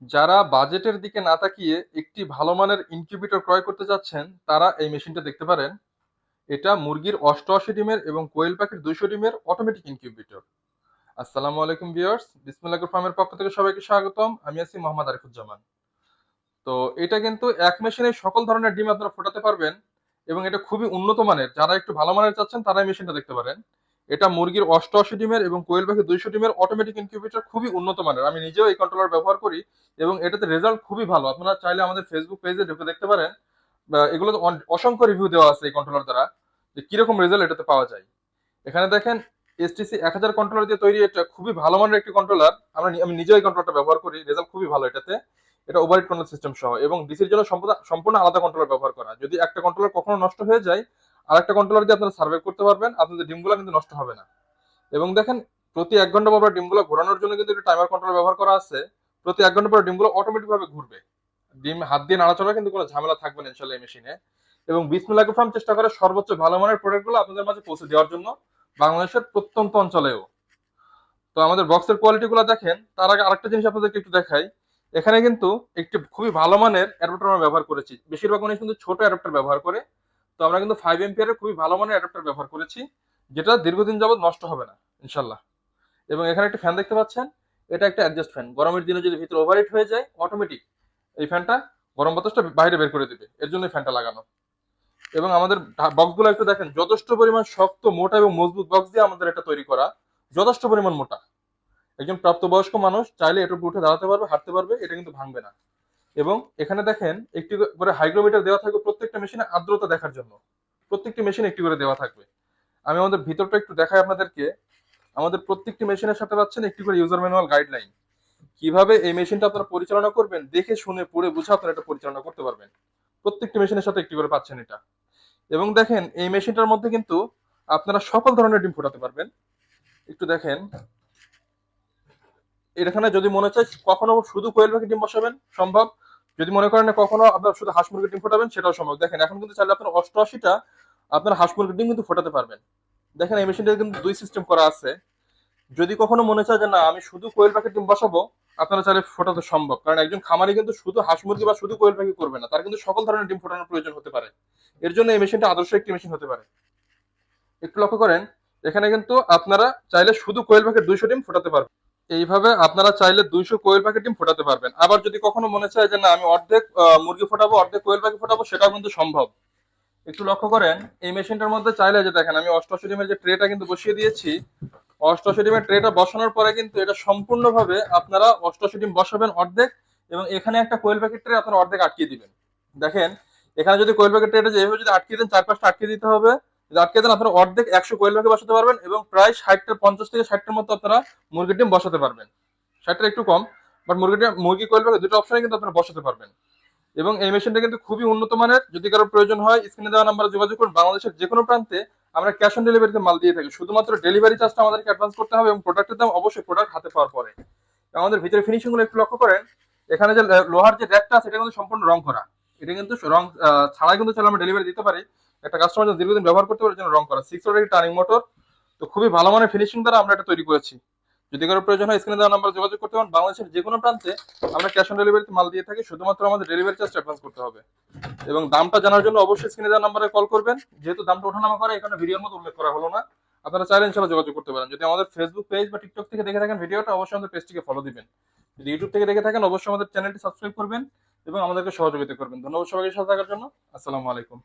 যারা বাজেটের দিকে না তাকিয়ে একটি ভালো মানের ইনকিউবেটর ক্রয় করতে যাচ্ছেন তারা এই মেশিনটা দেখতে পারেন। এটা মুরগির 88 ডিমের এবং কোয়েল পাখির 200 ডিমের অটোমেটিক ইনকিউবেটর। আসসালামু আলাইকুম ভিউয়ার্স, বিসমিল্লাহ ফার্মের পক্ষ থেকে সবাইকে স্বাগতম। আমি আছি মোহাম্মদ আরিফুজ্জামান। তো এটা কিন্তু এক মেশিনে সকল ধরনের ডিম আপনারা ফোটাতে পারবেন এবং এটা খুবই উন্নত মানের। যারা একটু ভালো মানের চাচ্ছেন তারা এই মেশিনটা দেখতে পারেন। এটা মুরগির 88 ডিমের এবং কোয়েল পাখির 200 ডিমের অটোমেটিক ইনকিউবেটর, খুবই উন্নত মানের। আমি নিজেও এই কন্ট্রোলার ব্যবহার করি এবং এটাতে রেজাল্ট খুবই ভালো। আপনারা চাইলে আমাদের ফেসবুক পেজে ঢুকে দেখতে পারেন। এগুলো অসংখ্য রিভিউ দেওয়া আছে এই কন্ট্রোলার দ্বারা, যে কিরকম রেজাল্ট এটাতে পাওয়া যায়। এখানে দেখেন, এসটিসি 1000 কন্ট্রোলার দিয়ে তৈরি। এটা খুবই ভালো মানের একটি কন্ট্রোলার। আমি নিজেও এই কন্ট্রোলারটা ব্যবহার করি, রেজাল্ট খুবই ভালো এটাতে। এটা ওভারহিট কন্ট্রোল সিস্টেম সহ এবং ডিসির জন্য সম্পূর্ণ আলাদা কন্ট্রোলার ব্যবহার করা। যদি একটা কন্ট্রোলার কখনো নষ্ট হয়ে যায়, আরেকটা কন্ট্রোলার দিয়ে আপনারা সার্ভে করতে পারবেন। আপনাদের ডিমগুলো কিন্তু নষ্ট হবে না। এবং দেখেন, প্রতি 1 ঘন্টা পর পর ডিমগুলো ঘোরানোর জন্য কিন্তু একটা টাইমার কন্ট্রোলার ব্যবহার করা আছে। প্রতি 1 ঘন্টা পর ডিমগুলো অটোমেটিক ভাবে ঘুরবে। ডিম হাত দিয়ে নাড়াচড়া কিন্তু কোনো ঝামেলা থাকবে না ইনশাল্লাহ এই মেশিনে। এবং বিসমিল্লাহ ফার্ম চেষ্টা করে সর্বোচ্চ ভালো মানের প্রোডাক্টগুলো আপনাদের মাঝে পৌঁছে দেওয়ার জন্য, বাংলাদেশের প্রত্যন্ত অঞ্চলেও। তো আমাদের বক্সের কোয়ালিটি গুলো দেখেন। তার আগে আরেকটা জিনিস আপনাদেরকে একটু দেখাই। এখানে কিন্তু একটি খুবই ভালো মানের অ্যাডাপ্টার আমরা ব্যবহার করেছি। বেশিরভাগ মানুষ কিন্তু ছোট অ্যাডাপ্টার ব্যবহার করে। তো আমরা কিন্তু 5 এম্পিয়ারের খুবই ভালো মানের অ্যাডাপ্টার ব্যবহার করেছি, যেটা দীর্ঘদিন যাবত নষ্ট হবে না ইনশাল্লাহ। এবং এখানে একটা ফ্যান দেখতে পাচ্ছেন। এটা একটা অ্যাডজাস্ট ফ্যান। গরমের দিনে যদি ভিতরে ওভারহিট হয়ে যায়, অটোমেটিক এই ফ্যানটা গরম বাতাসটা বাইরে বের করে দিবে। এর জন্য এই ফ্যানটা লাগানো। এবং আমাদের বক্সগুলো একটু দেখেন, যথেষ্ট পরিমাণ শক্ত, মোটা এবং মজবুত বক্স দিয়ে আমাদের এটা তৈরি করা। যথেষ্ট পরিমাণ মোটা। একজন প্রাপ্তবয়স্ক মানুষ চাইলে এটার উপর উঠে দাঁড়াতে পারবে, হাঁটতে পারবে, এটা কিন্তু ভাঙবে না। এবং এখানে দেখেন, একটি করে হাইগ্রোমিটার দেওয়া থাকবে প্রত্যেকটা মেশিনে আর্দ্রতা দেখার জন্য। প্রত্যেকটি মেশিনে একটি করে দেওয়া থাকবে। আমি আমাদের ভিতরটা একটু দেখাই আপনাদেরকে। আমাদের প্রত্যেকটি মেশিনের সাথে পাচ্ছেন একটি করে ইউজার ম্যানুয়াল গাইডলাইন। কিভাবে এই মেশিনটা আপনারা পরিচালনা করবেন, দেখে শুনে পড়ে বুঝে আপনারা এটা পরিচালনা করতে পারবেন। প্রত্যেকটি মেশিনের সাথে একটি করে পাচ্ছেন এটা। এবং দেখেন, এই মেশিনটার মধ্যে কিন্তু আপনারা সকল ধরনের ডিম ফোটাতে পারবেন। একটু দেখেন, এখানে যদি মনে চায় কখনো শুধু কোয়েল পাখির ডিম বসাবেন, সম্ভব। যদি মনে করেন না কখনো আপনার শুধু হাঁস মুরগির ডিম ফোটাবেন, সেটাও সম্ভব। দেখেন, এখন কিন্তু চাইলে আপনার 88টা আপনার হাঁস মুরগির ডিম কিন্তু ফোটাতে পারবেন। দেখেন, এই মেশিনটা কিন্তু 2 সিস্টেম করা আছে। যদি কখনো মনে চায় যে না, আমি শুধু কোয়েল পাখির ডিম বসাবো, আপনারা চাইলে ফোটাতে সম্ভব। কারণ একজন খামারি কিন্তু শুধু হাঁস মুরগি বা শুধু কোয়েল পাখি করবে না, তার কিন্তু সকল ধরনের ডিম ফোটানোর প্রয়োজন হতে পারে। এর জন্য এই মেশিনটা আদর্শ একটি মেশিন হতে পারে। একটু লক্ষ্য করেন, এখানে কিন্তু আপনারা চাইলে শুধু কোয়েল পাখির 200 ডিম ফোটাতে পারবেন। এইভাবে আপনারা চাইলে 200 কোয়েল পাখি ডিম ফোটাতে পারবেন। আবার যদি কখনো মনে চায় যে না, আমি অর্ধেক মুরগি ফোটাবো, অর্ধেক কোয়েল পাখি ফোটাবো, সেটাও কিন্তু সম্ভব। একটু লক্ষ্য করেন, এই মেশিনটার মধ্যে চাইলে যে দেখেন, আমি 88 ডিমের যে ট্রেটা কিন্তু বসিয়ে দিয়েছি। 88 ডিমের ট্রেটা বসানোর পরে কিন্তু এটা সম্পূর্ণভাবে আপনারা 88 ডিম বসাবেন অর্ধেক, এবং এখানে একটা কোয়েল পাখির ট্রে আপনারা অর্ধেক আটকে দিবেন। দেখেন, এখানে যদি কোয়েল পাখির ট্রেটা যেভাবে যদি আটকে দেন, 4-5টা আটকে দিতে হবে। যদি আটকে দেন, আপনারা অর্ধেক 100 কোয়েল পাখি বসাতে পারবেন এবং প্রায় 50 থেকে 60টার মতো আপনারা মুরগির ডিম বসাতে পারবেন। 60টার একটু কম, বাট মুরগি কোয়েল পাখি দুটো অপশনে কিন্তু আপনারা বসাতে পারবেন। এবং এই মেশিনটা কিন্তু খুবই উন্নত মানের। যদি কারো প্রয়োজন হয়, স্ক্রিনে দেওয়া নাম্বারে যোগাযোগ করুন। বাংলাদেশের যে কোনো প্রান্তে আমরা ক্যাশ অন ডেলিভারিতে মাল দিয়ে থাকি। শুধুমাত্র ডেলিভারি চার্জটা আমাদেরকে অ্যাডভান্স করতে হবে এবং প্রোডাক্টের দাম অবশ্যই প্রোডাক্ট হাতে পাওয়ার পরে। আমাদের ভিতরে ফিনিশিং গুলো একটু লক্ষ্য করেন। এখানে যে লোহার যে র্যাকটা আছে, এটা কিন্তু সম্পূর্ণ রং করা। এটা কিন্তু রং ছাড়াই কিন্তু চাইলে আমরা ডেলিভারি দিতে পারি। একটা কাস্টমার যদি দীর্ঘদিন ব্যবহার করতে পারে, জন্য রং করা 6 ওয়াটের টার্নিং মোটর। তো খুবই ভালো মানের ফিনিশিং দ্বারা আমরা এটা তৈরি করেছি। যদি কারো প্রয়োজন হয়, স্ক্রিনে দেওয়া নাম্বারে যোগাযোগ করতে পারেন। বাংলাদেশের যে কোনো প্রান্তে আমরা ক্যাশ অন ডেলিভারিতে মাল দিয়ে থাকি। শুধুমাত্র আমাদের ডেলিভারি চার্জ অ্যাডভান্স করতে হবে। এবং দামটা জানার জন্য অবশ্যই স্ক্রিনে দেওয়া নাম্বারে কল করবেন। যেহেতু দামটা ওঠানামা করে, এখানে ভিডিওর মধ্যে উল্লেখ করা হলো না। আপনারা চাইলে ইনশাআল্লাহ যোগাযোগ করতে পারেন। যদি আমাদের ফেসবুক পেজ বা টিকটক থেকে দেখে থাকেন ভিডিওটা, অবশ্যই আমাদের পেজটিকে ফলো দিবেন। যদি ইউটিউব থেকে দেখে থাকেন, অবশ্যই আমাদের চ্যানেলটি সাবস্ক্রাইব করবেন এবং আমাদেরকে সহযোগিতা করবেন। ধন্যবাদ সবাইকে সাথে থাকার জন্য। আসসালামু আলাইকুম।